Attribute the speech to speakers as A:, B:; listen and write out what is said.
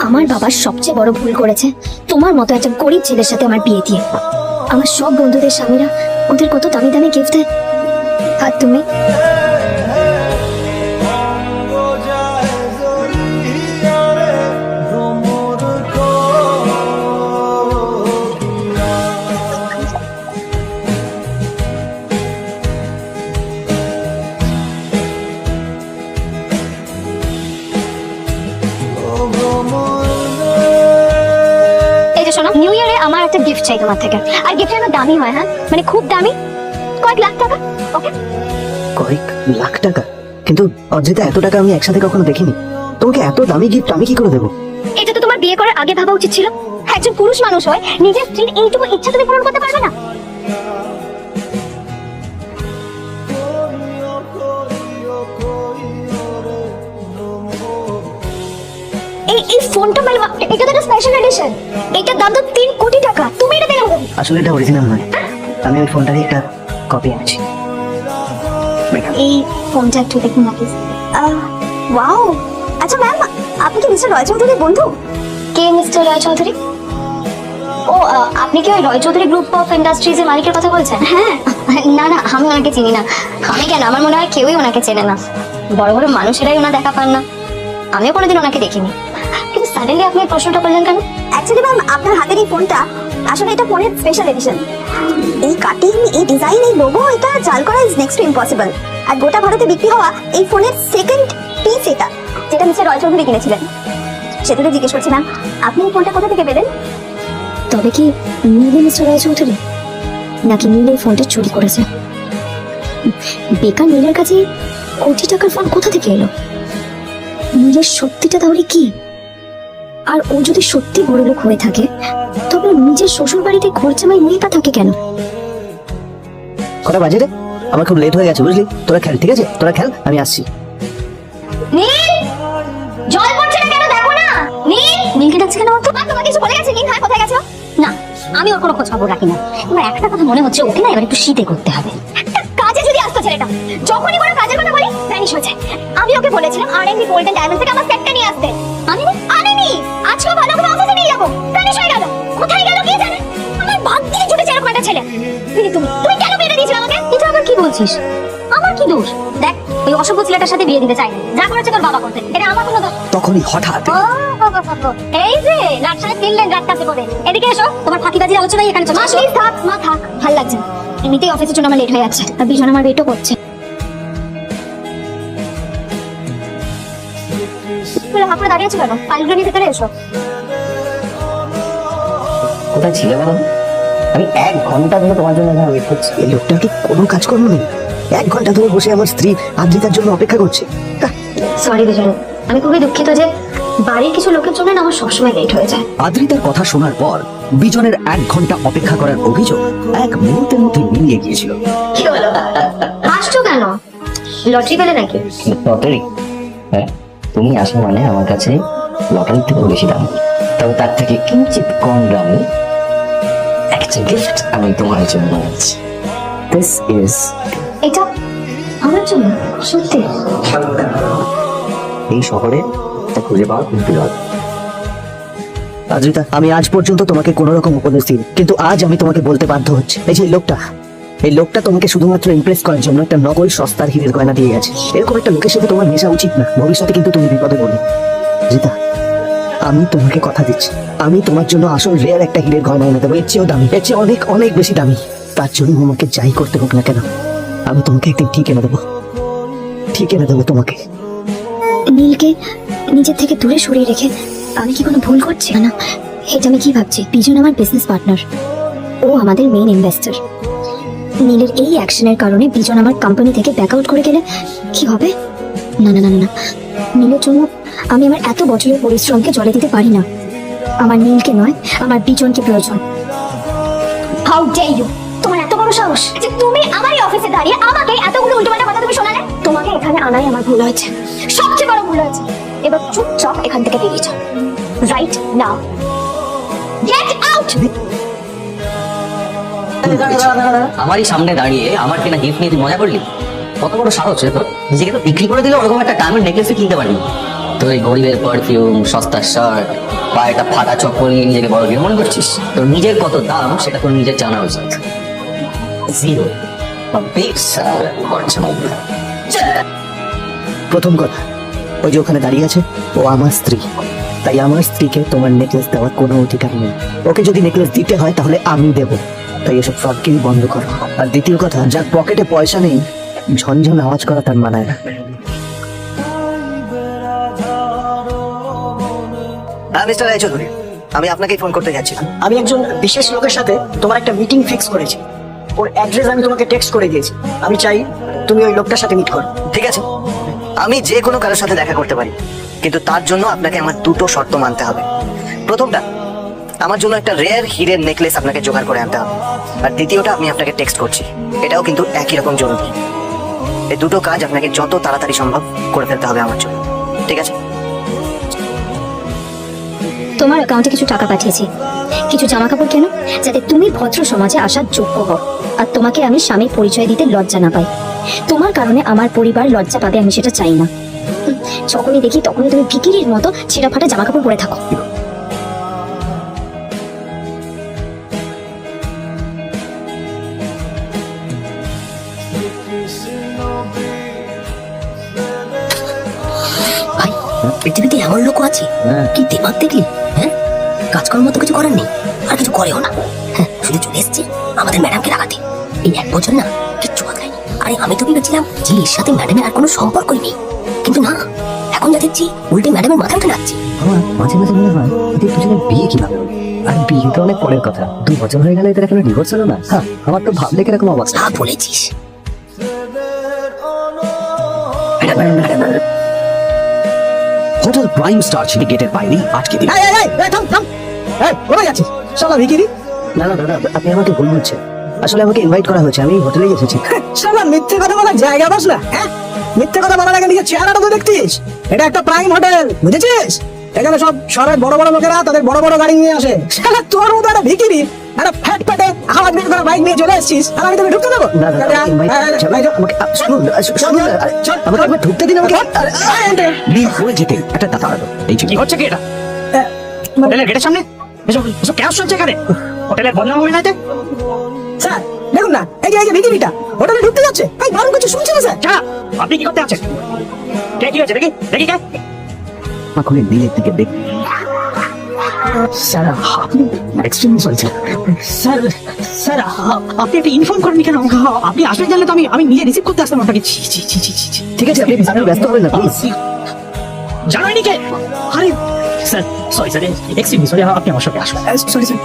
A: আমার বাবা সবচেয়ে বড় ভুল করেছে তোমার মতো একটা গরিব ছেলের সাথে আমার বিয়ে দিয়ে। আমার সব বন্ধুদের স্বামীরা ওদের কত দামি দামি গিফট দেয়, আর তুমি নিউ ইয়ারে আমার একটা গিফট চাই তোমার থেকে, আর গিফট যেন দামি হয়। হ্যাঁ মানে খুব দামি, কয়েক লাখ টাকা। ওকে,
B: কয়েক লাখ টাকা? কিন্তু অর্জিতা, এত টাকা আমি একসাথে কখনো দেখিনি। তোমাকে এত দামি গিফট আমি কি করে দেবো?
A: এটা তো তোমার বিয়ে করার আগে ভাবা উচিত ছিল। একজন পুরুষ মানুষ হয়, নিজের স্ত্রীর এইটুকু ইচ্ছা তুমি পূরণ করতে পারবে না? এই ফোনটা মানে এটা তো একটা স্পেশাল এডিশন, এটার দাম তো 3 কোটি টাকা। তুমি এটা দেবে?
B: আসলে এটা অরিজিনাল নয়, আমি ওই ফোনটারই একটা কপি এনেছি।
A: এই ফোনটা একটু দেখুন না প্লিজ। ওয়াও, আচ্ছা ম্যাম, আপনি কি মিস্টার রয় চৌধুরীর বন্ধু? কে মিস্টার রয় চৌধুরী? ও, আপনি কি ওই রয় চৌধুরী গ্রুপ অফ ইন্ডাস্ট্রিজ এর মালিকের কথা বলছেন? হ্যাঁ। না না, আমি ওনাকে চিনি না। আমি কেন, আমার মনে হয় কেউই ওনাকে চেনে না। বড় বড় মানুষেরাই ওনা দেখা পান না, আমিও কোনোদিন ওনাকে দেখিনি। কিন্তু সাডেনলি আপনি এই প্রশ্নটা করলেন কেন? অ্যাকচুয়ালি ম্যাম, আপনার হাতের এই ফোনটা আসলে এটা ফোনের স্পেশাল এডিশন। এই কাটিং, এই ডিজাইন, এই লোগো, এটা জাল করা ইজ নেক্সট টু ইম্পসিবল। আর গোটা ভারতে বিক্রি হওয়া এই ফোনের সেকেন্ড পিস এটা, যেটা মিস্টার রয় চৌধুরী কিনেছিলেন। সেটাতে জিজ্ঞেস করছি ম্যাম, আপনি এই ফোনটা কোথা থেকে পেলেন? তবে কি নীলে মিস্টার রয় চৌধুরী, নাকি নীল এই ফোনটা চুরি করেছে? বেকার নীলের কাছে কোটি টাকার ফোন কোথা থেকে এলো? নীলের সত্যিটা তাহলে কি? আর ও যদি সত্যি বড় লোক হয়ে থাকে, তবে নিজের শ্বশুর বাড়িতে খরচামাই মেয়েটা থাকে কেন?
B: কটা বাজে রে? আমার খুব লেট হয়ে গেছে, বুঝলি? তোরা খেল, ঠিক আছে? তোরা খেল, আমি আসছি।
A: নীল, জল পড়ছে না কেন দেখো না। নীল, নীলকে ডাকছে কেন? তোমার কিছু বলে গেছে? নীল, হ্যাঁ, কোথায় গেছো? না, আমি ওর কোনো খোঁজ খবর রাখি না। আমার একটা কথা মনে হচ্ছে, ওকে না এবার একটু শীতে করতে হবে। একটা কাজে যদি আসতো ছেলেটা, যখনই কোনো কাজের কথা বলি ভ্যানিশ হয়ে যায়। আমি ওকে বলেছিলাম আর&বি গোল্ডেন ডায়মন্ড থেকে আমার সেটটা নিয়ে আসতে, আনেনি। আজকে ভালো করে অফিসে নিয়ে যাবো, ভ্যানিশ হয়ে গেল। কোথায় গেল কে জানে? আমার ভাগ্যে জুটেছে এরকম একটা ছেলে। তুমি কেন বিয়ে দিয়েছিলে আমাকে? এটা আবার কি বলছিস? আমার কি দোষ? দেখ, ওই অসভ্য ছেলেটার সাথে বিয়ে দিতে চাই, যা করেছে তোর বাবা করতে, এটা আমার কোনো দোষ।
B: তখনই হঠাৎ
A: এই যে লাটসানে ফিরলেন রাত কাছে করে, এদিকে এসো, তোমার ফাঁকিবাজির আলোচনাই এখানে চলছে। প্লিজ থাক, মা থাক, ভাল লাগছে না। এমনিতেই অফিসের জন্য আমার লেট হয়ে যাচ্ছে, আর বিজন আমার ওয়েটও করছে। আপনারা দাঁড়িয়ে আছো কেন? ফাইলগুলো নিয়ে ভেতরে এসো।
B: কোথায় ছিলে বলো? আমি 1 ঘন্টা ধরে তোমার জন্য এখানে ওয়েট করছি। এই লোকটা কি কোনো কাজকর্ম নেই? 1 ঘন্টা ধরে বসে আমার স্ত্রী আদ্রিতার জন্য অপেক্ষা করছে।
A: সরি বিজন, আমি খুবই দুঃখিত যে বাড়ির কিছু লোকের জন্য আমার সবসময় লেট হয়ে যায়।
B: আদ্রিতার কথা শোনার পর বিজনের 1 ঘন্টা অপেক্ষা করার অভিযোগ এক মুহূর্তের মধ্যে মিলিয়ে গিয়েছিল।
A: কি হলো? হাসছো কেন? লটারি পেলে নাকি?
C: লটারি? হ্যাঁ, তুমি আসো মানে আমার কাছে লটারির থেকেও বেশি দাম, তবে তার থেকে কিঞ্চিত কম দামে একটা গিফট আমি তোমার জন্য আনছি। দিস ইজ,
A: এটা আমার জন্য? সত্যি?
C: এই শহরে এটা খুঁজে পাওয়া খুব বিরল।
B: আদ্রিতা, আমি আজ পর্যন্ত তোমাকে কোনো রকম উপদেশ দিই, কিন্তু আজ আমি তোমাকে বলতে বাধ্য হচ্ছে, এই যে এই লোকটা তোমাকে শুধুমাত্র ইমপ্রেস করার জন্য একটা নকল সস্তার হীরের গয়না দিয়ে গেছে। এরকম একটা লোকের সাথে তোমার মেশা উচিত না, ভবিষ্যতে কিন্তু তুমি বিপদে পড়বে। জিতা, আমি তোমাকে কথা দিচ্ছি, আমি তোমার জন্য আসল রেয়ার একটা হীরের গয়না এনে দেবো, এর চেয়েও দামি, এর চেয়ে অনেক অনেক বেশি দামি। তার জন্য আমাকে যাই করতে হোক না কেন, আমি তোমাকে একদিন ঠিক এনে দেবো, ঠিক এনে দেবো তোমাকে।
A: নীলকে নিজের থেকে দূরে সরিয়ে রেখে আমি কি কোনো ভুল করছি? না, এটা আমি কি ভাবছি? বিজন আমার বিজনেস পার্টনার, ও আমাদের মেইন ইনভেস্টর। নীলের এই অ্যাকশনের কারণে বিজন আমার কোম্পানি থেকে ব্যাক আউট করে গেলে কি হবে? না না না না, নীলের জন্য আমি আমার এত বছরের পরিশ্রমকে জলে দিতে পারি না। আমার নীলকে নয়, আমার বিজনকে প্রয়োজন। How dare you! তোমার এত বড় সাহস যে তুমি আমারই অফিসে দাঁড়িয়ে আমাকে এতগুলো উল্টোপাল্টা কথা তুমি শোনালে? তোমাকে এখানে আনাই আমার ভুল হয়েছে, সবচেয়ে বড় ভুল হয়েছে। এবার চুপচাপ এখান থেকে বেরিয়ে যাও, রাইট নাও, গেট আউট।
C: আমারই সামনে দাঁড়িয়ে আমার কেনা গিফট নিয়ে তুই মজা করলি? কত বড় সাহস রে তোর, নিজেকে তো বিক্রি করে দিলে ওরকম একটা ডায়মন্ড নেকলেসই কিনতে পারবি। তোর এই গরিবের পারফিউম, সস্তার শার্ট, বা একটা ফাটা চপ্পল নিয়ে নিজেকে বড় গিয়ে মনে করছিস? তোর নিজের কত দাম সেটা তোর নিজের জানা উচিত। জিরো
B: প্রথম কথা, ওই যে ওখানে দাঁড়িয়ে আছে, ও আমার স্ত্রী। তাই আমার স্ত্রীকে তোমার নেকলেস দেওয়ার কোনো অধিকার নেই। ওকে যদি নেকলেস দিতে হয় তাহলে আমি দেব। তাই এসব ফ্রডকেই বন্ধ করো। আর দ্বিতীয় কথা, যার পকেটে পয়সা নেই ঝনঝন আওয়াজ করা তার মানায় না। হ্যাঁ মিস্টার রায়চৌধুরী, আমি আপনাকেই ফোন করতে যাচ্ছিলাম।
D: আমি একজন বিশেষ লোকের সাথে তোমার একটা মিটিং ফিক্স করেছি। ওর অ্যাড্রেস আমি তোমাকে টেক্সট করে দিয়েছি। আমি চাই তুমি ওই লোকটার সাথে মিট করো।
B: ঠিক আছে, আমি যে কোনো কারোর সাথে দেখা করতে পারি, কিন্তু তার জন্য আপনাকে আমার দুটো শর্ত মানতে হবে। প্রথমটা, আমার জন্য একটা রেয়ার হীরের নেকলেস আপনাকে জোগাড় করে আনতে হবে। আর দ্বিতীয়টা, আমি আপনাকে টেক্সট করছি, এটাও কিন্তু একই রকম জরুরি। এই দুটো কাজ আপনাকে যত তাড়াতাড়ি সম্ভব করে ফেলতে হবে আমার জন্য, ঠিক আছে?
A: তোমার অ্যাকাউন্টে কিছু টাকা পাঠিয়েছি, কিছু জামা কাপড় কেন, যাতে তুমি ভদ্র সমাজে আসার যোগ্য হও আর তোমাকে আমি স্বামীর পরিচয় দিতে লজ্জা না পাই। তোমার কারণে আমার পরিবার লজ্জা পাবে, আমি সেটা চাই না। যখনই দেখি তখনই তুমি ভিখিরির মতো ছিঁড়া ফাটা জামা কাপড় পরে থাকো।
E: ভাই, পৃথিবীতে এমন লোক আছে কি দিমাগ দেখলি? হ্যাঁ, কাজকর্ম তো কিছু করার নেই, আর কিছু করেও না। হ্যাঁ, শুধু চলে এসছে আমাদের ম্যাডামকে রাগাতে। এই 1 বছর না কিচ্ছু বাদলায়নি। আরে আমি তো ভেবেছিলাম যে এর সাথে ম্যাডামের আর কোনো সম্পর্কই নেই, কিন্তু না, এখন যা দেখছি উল্টে ম্যাডামের মাথা উঠে যাচ্ছে।
C: আমার মাঝে মাঝে মনে হয় এদের দুজনের বিয়ে কিভাবে হলো? আর বিয়ে তো অনেক পরের কথা, 2 বছর হয়ে গেল এদের এখনো ডিভোর্স হলো না। হ্যাঁ, আমার তো ভাবলে কিরকম অবস্থা।
E: যা বলেছিস।
B: হোটেল প্রাইম স্টার সিন্ডিকেটের বাইরে আটকে দিন।
D: এই, এই, এই, এই, থাম, থাম। এই, কোথায় যাচ্ছিস? শালা ভিখিরি।
B: না না দাদা, আপনি আমাকে ভুল বলছেন। আসলে আমাকে ইনভাইট করা হয়েছে, আমি হোটেলেই এসেছি।
D: শালা মিথ্যে কথা বলার জায়গা পাস না? হ্যাঁ, মিথ্যে কথা বলার আগে নিজের চেহারাটা তো দেখতিস। এটা একটা প্রাইম হোটেল, বুঝেছিস? এখানে সব শহরের বড় বড় লোকেরা তাদের বড় বড় গাড়ি নিয়ে আসে। শালা তোর মতো একটা ভিখিরি একটা ফ্যাট প্যাটে আওয়াজ বের করা বাইক নিয়ে চলে এসেছিস, আর আমি তোকে ঢুকতে দেবো?
B: না দাদা, আমাকে একবার ঢুকতে দিন। আমাকে বিয়ে হয়ে যেতে একটা দাদা এই
F: কি হচ্ছে কি এটা? হোটেলের গেটের সামনে এসব এসব ক্যাশ চলছে এখানে? হোটেলের বদনাম হবে না এতে?
D: স্যার দেখুন না, এই যে ভিখিরিটা হোটেলে ঢুকতে যাচ্ছে। এই বারণ কিছু শুনছি না স্যার।
F: যা, আপনি কি করতে আছেন? কে কি হয়েছে দেখি দেখি কে?
B: খুলে নিজের দিকে দেখ।
F: স্যার আপনি extremely sorry sir. Sir sir আপনি একটা ইনফর্ম করেননি কেন? আপনি আসবেন জানলে তো আমি নিজে রিসিভ করতে আসতাম আপনাকে। ছি ছি ছি ছি ছি।
B: ঠিক আছে, আপনি ব্যস্ত হবেন না প্লিজ।
F: জানোইনি কে? আরে sir sorry sir, extremely sorry, আপনি আমার সঙ্গে আসবেন।
D: Sorry sir.